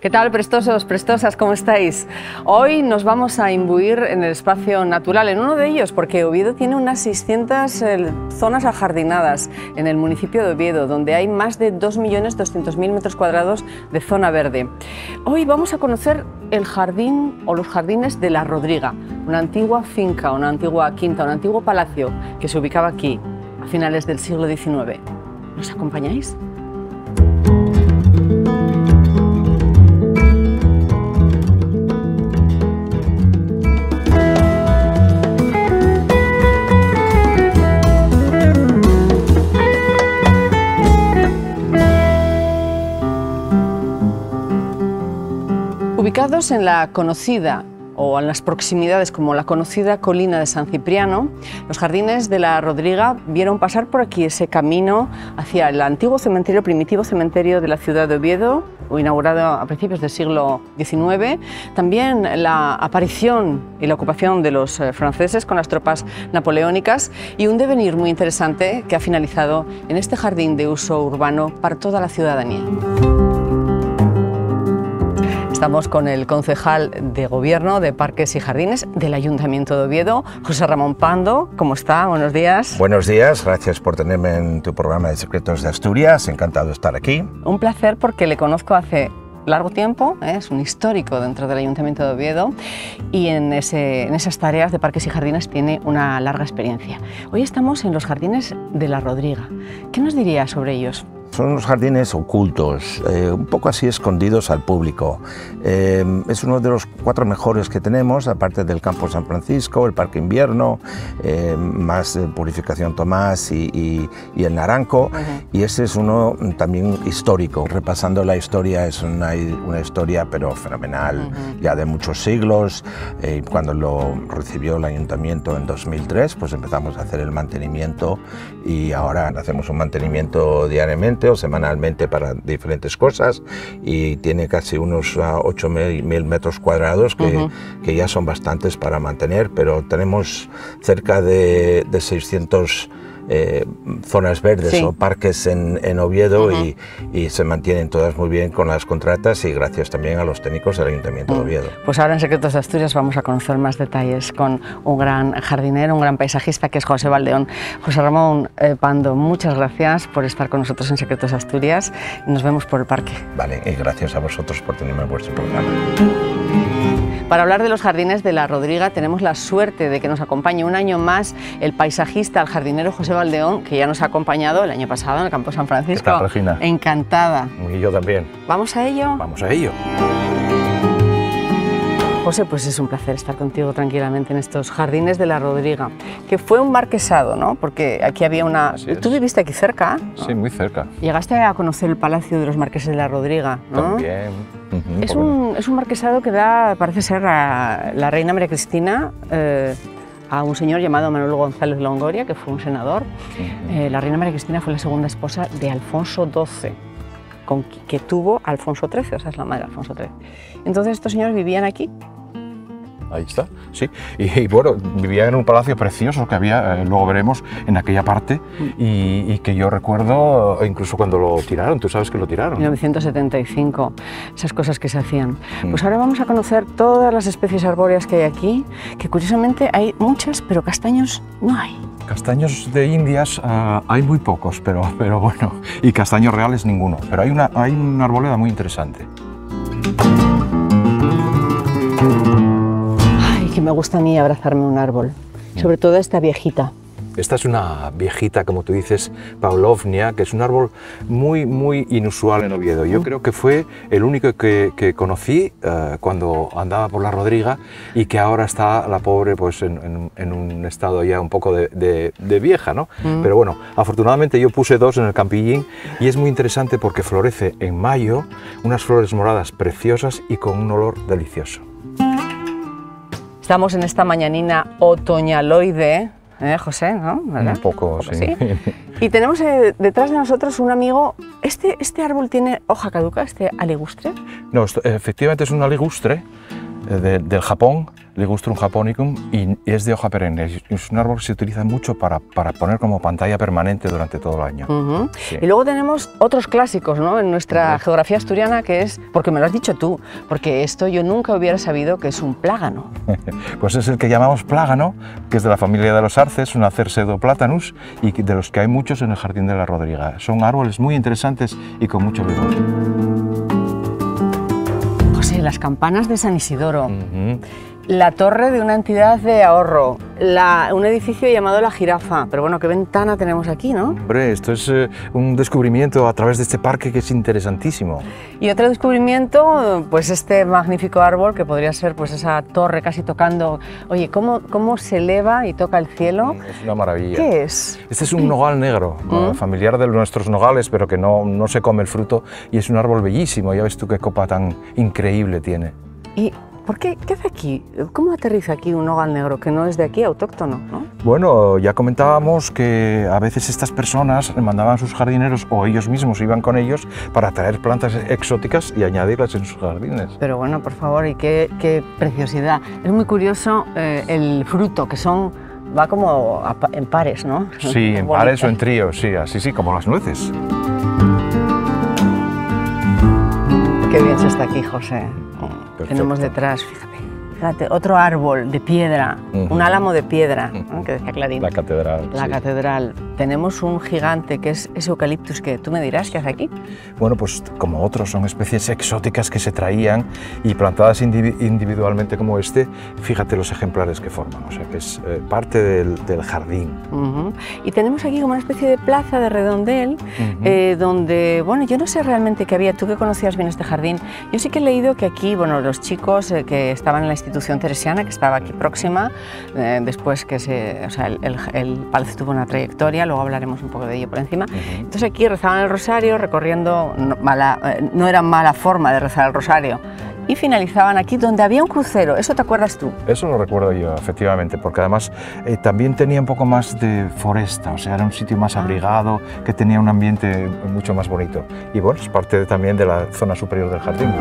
¿Qué tal, prestosos, prestosas? ¿Cómo estáis? Hoy nos vamos a imbuir en el espacio natural, en uno de ellos, porque Oviedo tiene unas 600 zonas ajardinadas en el municipio de Oviedo, donde hay más de 2.200.000 metros cuadrados de zona verde. Hoy vamos a conocer el jardín o los jardines de La Rodriga, una antigua finca, una antigua quinta, un antiguo palacio que se ubicaba aquí a finales del siglo XIX. ¿Nos acompañáis? Ubicados en la conocida o en las proximidades como la conocida colina de San Cipriano, los jardines de La Rodriga vieron pasar por aquí ese camino hacia el antiguo cementerio, primitivo cementerio de la ciudad de Oviedo, inaugurado a principios del siglo XIX, también la aparición y la ocupación de los franceses con las tropas napoleónicas y un devenir muy interesante que ha finalizado en este jardín de uso urbano para toda la ciudadanía. Estamos con el concejal de Gobierno de Parques y Jardines del Ayuntamiento de Oviedo, José Ramón Pando. ¿Cómo está? Buenos días. Buenos días, gracias por tenerme en tu programa de Secretos de Asturias, encantado de estar aquí. Un placer porque le conozco hace largo tiempo, es un histórico dentro del Ayuntamiento de Oviedo y en esas tareas de Parques y Jardines tiene una larga experiencia. Hoy estamos en los jardines de La Rodriga. ¿Qué nos diría sobre ellos? Son unos jardines ocultos, un poco así escondidos al público. Es uno de los 4 mejores que tenemos, aparte del Campo San Francisco, el Parque Invierno, más Purificación Tomás y el Naranco. Y ese es uno también histórico. Repasando la historia, es una historia pero fenomenal, ya de muchos siglos. Cuando lo recibió el Ayuntamiento en 2003, pues empezamos a hacer el mantenimiento y ahora hacemos un mantenimiento diariamente o semanalmente para diferentes cosas y tiene casi unos 8.000 metros cuadrados que ya son bastantes para mantener, pero tenemos cerca de 600 zonas verdes o parques en Oviedo y se mantienen todas muy bien con las contratas y gracias también a los técnicos del Ayuntamiento de Oviedo. Pues ahora en Secretos de Asturias vamos a conocer más detalles con un gran jardinero, un gran paisajista que es José Valdeón. José Ramón Pando, muchas gracias por estar con nosotros en Secretos de Asturias y nos vemos por el parque. Vale, y gracias a vosotros por tenerme en vuestro programa. Para hablar de los jardines de La Rodriga tenemos la suerte de que nos acompañe un año más el paisajista, el jardinero José Valdeón, que ya nos ha acompañado el año pasado en el Campo San Francisco. ¿Qué tal, Regina? Encantada. Y yo también. ¿Vamos a ello? Vamos a ello. José, pues es un placer estar contigo tranquilamente en estos jardines de La Rodriga, que fue un marquesado, ¿no? Porque aquí había una... Tú viviste aquí cerca, ¿no? Sí, muy cerca. Llegaste a conocer el Palacio de los Marqueses de La Rodriga, ¿no? También. Es un marquesado que da, parece ser, a la reina María Cristina, a un señor llamado Manuel González Longoria, que fue un senador. La reina María Cristina fue la segunda esposa de Alfonso XII, que tuvo Alfonso XIII, o sea, es la madre de Alfonso XIII. Entonces estos señores vivían aquí. Ahí está, sí. Y bueno, vivían en un palacio precioso que había, luego veremos, en aquella parte, y que yo recuerdo incluso cuando lo tiraron, tú sabes que lo tiraron. 1975, esas cosas que se hacían. Pues ahora vamos a conocer todas las especies arbóreas que hay aquí, que curiosamente hay muchas, pero castaños no hay. Castaños de Indias hay muy pocos, pero bueno, y castaños reales ninguno. Pero hay una arboleda muy interesante. Que me gusta a mí abrazarme a un árbol, sobre todo esta viejita. Esta es una viejita, como tú dices, Paulovnia, que es un árbol muy inusual en Oviedo. Yo creo que fue el único que conocí cuando andaba por La Rodriga y que ahora está la pobre pues en un estado ya un poco de vieja, ¿no? Pero bueno, afortunadamente yo puse 2 en el Campillín y es muy interesante porque florece en mayo, unas flores moradas preciosas y con un olor delicioso. Estamos en esta mañanina otoñaloide, José, ¿no? ¿Verdad? Un poco, sí. Y tenemos detrás de nosotros un amigo. ¿Este árbol tiene hoja caduca, este aligustre? No, efectivamente es un aligustre del Japón, Ligustrum japonicum, y es de hoja perenne. Es un árbol que se utiliza mucho para poner como pantalla permanente durante todo el año. Sí. Y luego tenemos otros clásicos, ¿no?, en nuestra geografía asturiana, que es, porque me lo has dicho tú, porque esto yo nunca hubiera sabido que es un plágano. Pues es el que llamamos plágano, que es de la familia de los arces, un Acer pseudoplatanus, y de los que hay muchos en el Jardín de la Rodriga. Son árboles muy interesantes y con mucho vigor. José, las campanas de San Isidoro. La torre de una entidad de ahorro, un edificio llamado La Jirafa, pero bueno, qué ventana tenemos aquí, ¿no? Hombre, esto es un descubrimiento a través de este parque que es interesantísimo. Y otro descubrimiento, pues este magnífico árbol que podría ser pues esa torre casi tocando. Oye, ¿cómo se eleva y toca el cielo? Es una maravilla. ¿Qué es? Este es un nogal negro, familiar de nuestros nogales, pero que no se come el fruto, y es un árbol bellísimo. Ya ves tú qué copa tan increíble tiene. ¿Y por qué? ¿Qué hace aquí? ¿Cómo aterriza aquí un nogal negro que no es de aquí, autóctono, ¿no? Bueno, ya comentábamos que a veces estas personas mandaban a sus jardineros, o ellos mismos iban con ellos, para traer plantas exóticas y añadirlas en sus jardines. Pero bueno, por favor, y qué preciosidad. Es muy curioso el fruto, que va como en pares, ¿no? Sí, en pares o en tríos, sí, así sí, como las nueces. Qué bien se está aquí, José. Perfecto. Tenemos detrás, fíjate, otro árbol de piedra, un álamo de piedra, ¿no?, que decía Clarín. La catedral. La catedral. Tenemos un gigante que es ese eucaliptus que tú me dirás qué hace aquí. Bueno, pues como otros, son especies exóticas que se traían y plantadas individualmente como este. Fíjate los ejemplares que forman, o sea que es parte del jardín. Y tenemos aquí como una especie de plaza de redondel, donde, bueno, yo no sé realmente qué había, tú que conocías bien este jardín. Yo sí que he leído que aquí, bueno, los chicos que estaban en la institución teresiana, que estaba aquí próxima, después que el palacio tuvo una trayectoria, luego hablaremos un poco de ello por encima. Entonces aquí rezaban el rosario, recorriendo, no era mala forma de rezar el rosario, y finalizaban aquí donde había un crucero. ¿Eso te acuerdas tú? Eso lo recuerdo yo, efectivamente, porque además también tenía un poco más de foresta, o sea, era un sitio más abrigado, que tenía un ambiente mucho más bonito. Y bueno, es parte también de la zona superior del jardín.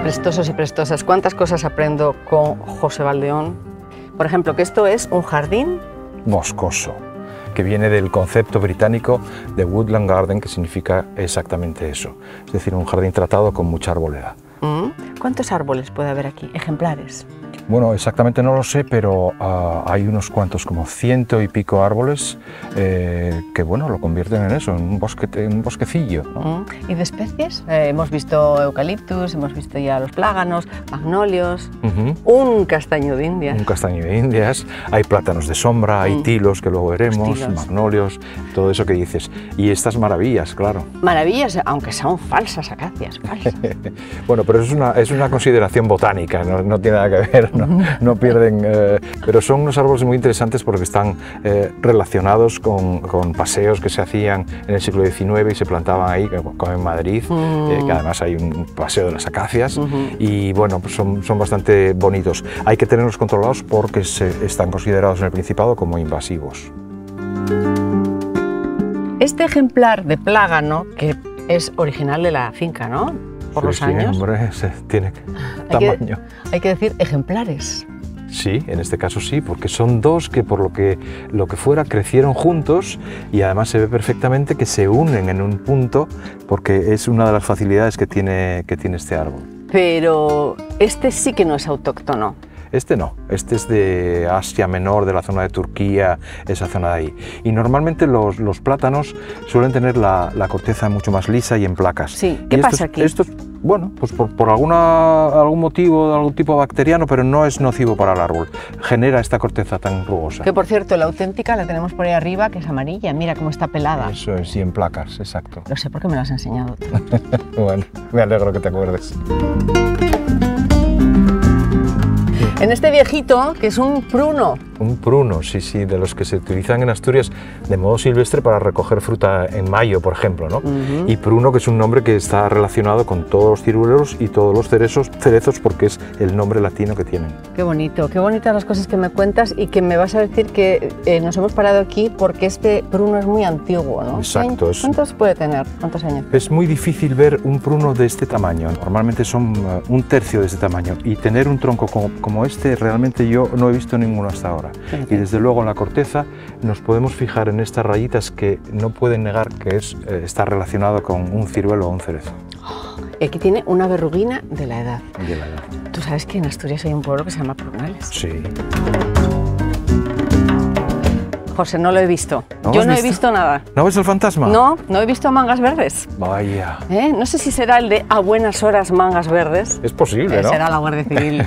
Prestosos y prestosas, ¿cuántas cosas aprendo con José Valdeón? Por ejemplo, que esto es un jardín boscoso, que viene del concepto británico de Woodland Garden, que significa exactamente eso, es decir, un jardín tratado con mucha arboleda. ¿Cuántos árboles puede haber aquí, ejemplares? Bueno, exactamente no lo sé, pero hay unos cuantos, como 100 y pico árboles, que bueno, lo convierten en eso, en un bosquecillo, ¿no? ¿Y de especies? Hemos visto eucaliptus, hemos visto ya los pláganos, magnolios, un castaño de Indias. Un castaño de Indias, hay plátanos de sombra, hay tilos, que luego veremos, magnolios, todo eso que dices. Y estas maravillas, claro. Maravillas, aunque son falsas acacias, falsas. Bueno, pero es una consideración botánica, no tiene nada que ver, no pierden, pero son unos árboles muy interesantes porque están relacionados con paseos que se hacían en el siglo XIX y se plantaban ahí, como en Madrid, que además hay un paseo de las acacias, y bueno, pues son bastante bonitos. Hay que tenerlos controlados porque están considerados en el Principado como invasivos. Este ejemplar de plágano, que es original de la finca, ¿no? Por los años. Sí, hombre, tiene tamaño. Hay que decir ejemplares. Sí, en este caso sí, porque son dos que por lo que fuera crecieron juntos, y además se ve perfectamente que se unen en un punto, porque es una de las facilidades que tiene este árbol. Pero este sí que no es autóctono. Este no, este es de Asia Menor, de la zona de Turquía, esa zona de ahí. Y normalmente los plátanos suelen tener la corteza mucho más lisa y en placas. Sí, ¿qué pasa aquí? Bueno, pues por algún motivo, algún tipo bacteriano, pero no es nocivo para el árbol. Genera esta corteza tan rugosa. Que por cierto, la auténtica la tenemos por ahí arriba, que es amarilla. Mira cómo está pelada. Eso es, y en placas, exacto. Lo sé porque me lo has enseñado tú. Bueno, me alegro que te acuerdes. En este viejito, que es un pruno. Un pruno, sí, sí, de los que se utilizan en Asturias de modo silvestre para recoger fruta en mayo, por ejemplo, ¿no? Y pruno, que es un nombre que está relacionado con todos los ciruelos y todos los cerezos porque es el nombre latino que tienen. Qué bonitas las cosas que me cuentas y que me vas a decir que nos hemos parado aquí porque este pruno es muy antiguo, ¿no? Exacto. ¿Cuántos puede tener? ¿Cuántos años? Es muy difícil ver un pruno de este tamaño, normalmente son un tercio de este tamaño, y tener un tronco como este realmente yo no he visto ninguno hasta ahora. Y desde luego en la corteza nos podemos fijar en estas rayitas que no pueden negar que está relacionado con un ciruelo o un cerezo. Aquí tiene una verruguina de la edad. De la edad. Tú sabes que en Asturias hay un pueblo que se llama Prunales. Sí. José, no lo he visto. ¿No Yo has no he visto? visto nada. ¿No ves el fantasma? No he visto mangas verdes. Vaya. No sé si será el de a buenas horas mangas verdes. Es posible, ¿no? Será la Guardia Civil.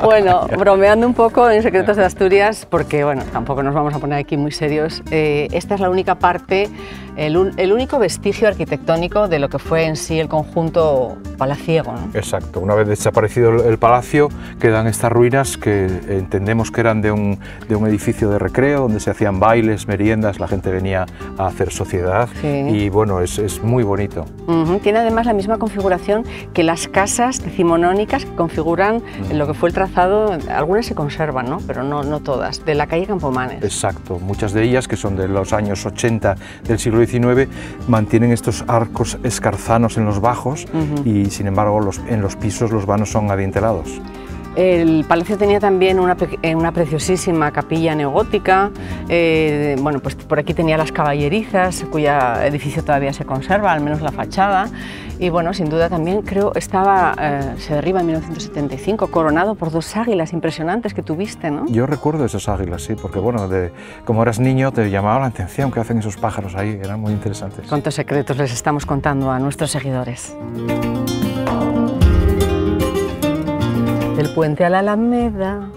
Bueno, bromeando un poco en Secretos de Asturias, porque bueno, tampoco nos vamos a poner aquí muy serios. Esta es la única parte, el único vestigio arquitectónico de lo que fue en sí el conjunto palaciego, ¿no? Exacto. Una vez desaparecido el palacio, quedan estas ruinas que entendemos que eran de un edificio de recreo, donde se hacían bailes, meriendas, la gente venía a hacer sociedad. Sí. Y bueno, es muy bonito. Tiene además la misma configuración que las casas decimonónicas que configuran lo que fue el trazado. Algunas se conservan, ¿no? Pero no todas, de la calle Campomanes. Exacto, muchas de ellas, que son de los años 80 del siglo XIX, mantienen estos arcos escarzanos en los bajos y sin embargo en los pisos los vanos son adintelados. El palacio tenía también una preciosísima capilla neogótica. Bueno, pues por aquí tenía las caballerizas, cuyo edificio todavía se conserva, al menos la fachada. Y bueno, sin duda también creo se derriba en 1975, coronado por dos águilas impresionantes que tuviste, ¿no? Yo recuerdo esas águilas, sí, porque bueno, como eras niño te llamaba la atención qué hacen esos pájaros ahí, eran muy interesantes. ¿Cuántos secretos les estamos contando a nuestros seguidores? Del puente a la Alameda,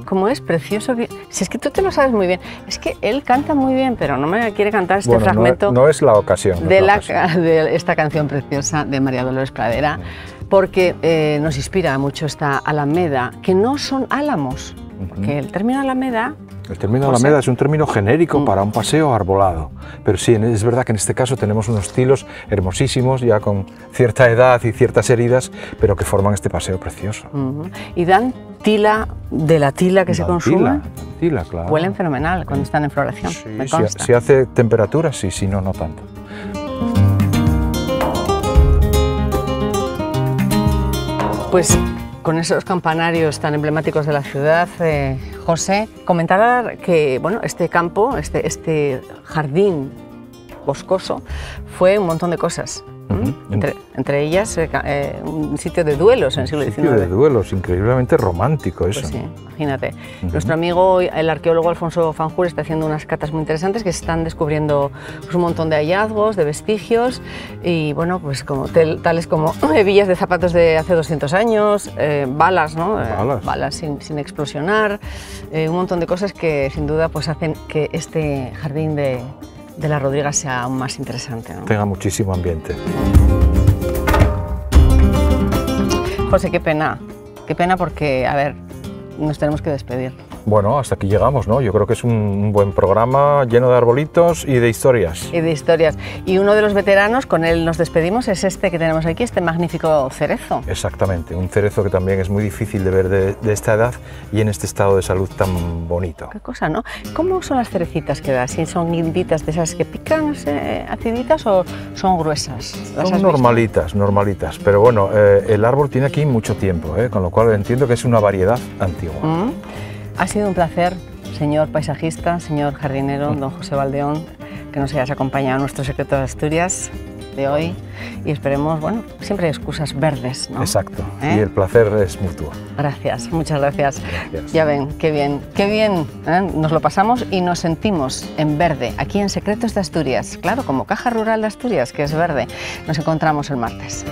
como es precioso. Si es que tú te lo sabes muy bien, es que él canta muy bien, pero no me quiere cantar este fragmento. No es la ocasión. De esta canción preciosa de María Dolores Pradera, porque nos inspira mucho esta Alameda, que no son álamos, porque el término Alameda... El término Alameda es un término genérico para un paseo arbolado, pero sí, es verdad que en este caso tenemos unos tilos hermosísimos, ya con cierta edad y ciertas heridas, pero que forman este paseo precioso. Y dan tila de la tila que se consume. Tila, claro. Huelen fenomenal cuando están en floración, sí, me consta. Si hace temperatura, sí, si no, no tanto. Pues con esos campanarios tan emblemáticos de la ciudad, José, comentar que bueno, este campo, este jardín boscoso, fue un montón de cosas. Entre ellas un sitio de duelos en el siglo XIX. Un sitio de duelos, increíblemente romántico eso. Pues sí, imagínate. Nuestro amigo, el arqueólogo Alfonso Fanjul, está haciendo unas catas muy interesantes que están descubriendo pues, un montón de hallazgos, de vestigios, y bueno, pues tales como hebillas de zapatos de hace 200 años, balas, ¿no? Balas sin explosionar, un montón de cosas que sin duda pues hacen que este jardín de la Rodriga sea aún más interesante, ¿no? Tenga muchísimo ambiente. José, qué pena porque, a ver, nos tenemos que despedir. Bueno, hasta aquí llegamos, ¿no? Yo creo que es un buen programa lleno de arbolitos y de historias. Y uno de los veteranos, con él nos despedimos, es este que tenemos aquí, este magnífico cerezo. Exactamente, un cerezo que también es muy difícil de ver de esta edad y en este estado de salud tan bonito. Qué cosa, ¿no? ¿Cómo son las cerecitas que das? ¿Son guinditas de esas que pican, aciditas, o son gruesas? Son normalitas, pero bueno, el árbol tiene aquí mucho tiempo, con lo cual entiendo que es una variedad antigua. Ha sido un placer, señor paisajista, señor jardinero, don José Valdeón, que nos hayas acompañado en nuestro Secreto de Asturias de hoy, y esperemos, bueno, siempre hay excusas verdes, ¿no? Exacto, y el placer es mutuo. Gracias, muchas gracias. Ya ven, qué bien, nos lo pasamos y nos sentimos en verde, aquí en Secretos de Asturias, claro, como Caja Rural de Asturias, que es verde. Nos encontramos el martes.